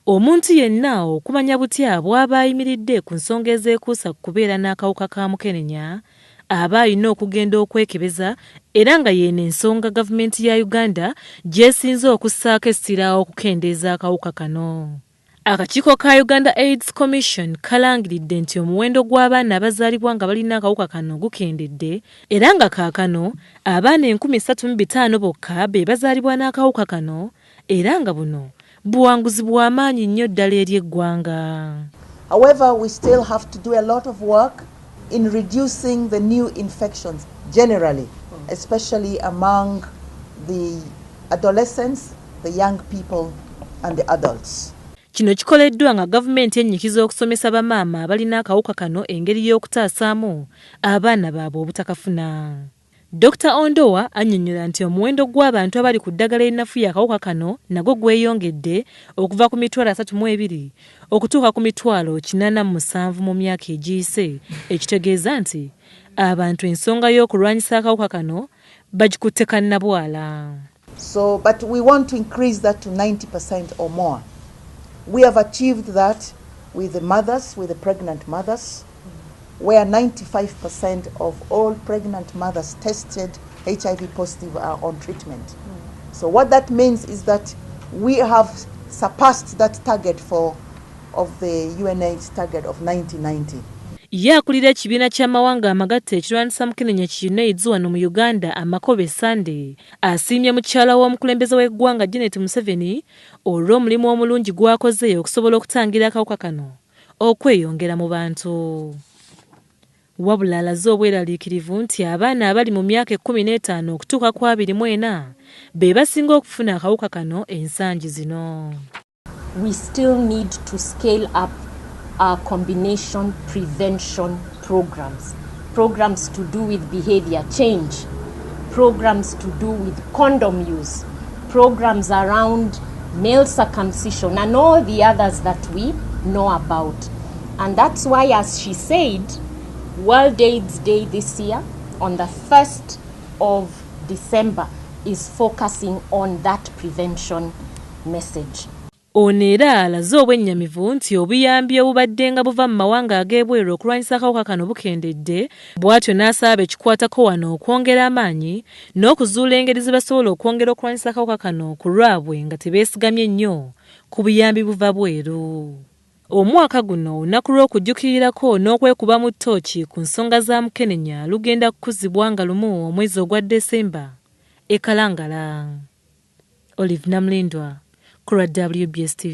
Omuntu yenna okumanya butya bw'aba ayimiridde ku nsonga ezeekuusa ku kubeera n'akawuka ka mukenenya aba alina okugenda okwekebeza era nga yeeno ensonga gavumenti ya Uganda gy'esinze okussaako essira okukendeeza akawuka kano. Akakiiko ka Uganda AIDS Commission kalangiridde nti omuwendo gw'abaana abazaalibwa nga balina akawuka kano gukendedde era nga kaakano abaana 3500 bokka be bazaalibwa n'akawuka kano era nga buno buwanguzi bw'amaanyi nnyo ddala eri eggwanga. However, we still have to do a lot of work in reducing the new infections generally, especially among the adolescents, the young people and the adults. Kino kikoleddwa nga gavumenti ennyikiza okusomesa bamaama abalina akawuka kano engeri y'okutaasaamu abaana baabwe obutakafuna. Dr. Ondoa annyonnyola nti omuwendo gw'abantu abali ku ddagala erinafuya akawuka kano nagwo gweyongedde okuva ku 32 okutuuka ku 87 mu myaka egiyise, ekitegeeza nti abantu ensonga y'okulwanyisa akawuka kano bagikutte kannabwala. So, but we want to increase that to 90% or more. We have achieved that with the mothers, with the pregnant mothers, where 95% of all pregnant mothers tested HIV positive are on treatment. So what that means is that we have surpassed that target of the UNAIDS target of 90-90. Ye akulira ekibiina ky'amawanga amagatte ekirwanyisa mukenenya ki UNAIDS wano mu Uganda Amakobe Sunday asiimye mukyala w'omukulembeze w'eggwanga Janet Museveni olw'omulimu omulungi gw'akoze okusobola okutangira akawuka kano okweyongera mu bantu. Wabula alaze obweraliikirivu nti abaana abali mu myaka 15 okutuuka ku 24 be basinga okufuna akawuka kano ensangi zino. We still need to scale up our combination prevention programs to do with behavior change, programs to do with condom use, programs around male circumcision and all the others that we know about. And that's why, as she said, World AIDS Day this year on the 1st of December is focusing on that prevention message. Onera alaze obwennyamivu nti obuyambi obubadde nga buva mu mawanga ag'ebweru okulwanyisa akawuka kano bukendedde, bw'atyo n'asaba ekikwatako wano okwongera amaanyi n'okuzuula engeri ze basobola okwongera okulwanyisa akawuka kano ku lwabwe nga tebeesigamye nnyo ku buyambi buva bweru. Omwaka guno olunaku lw'okujjukirirako n'okwekuba mu ttooki ku nsonga za mukenenya lugenda kukuzibwa nga lumu omwezi ogwa Desemba e Kalangala. Olive Namlindwa, Kura WBS TV.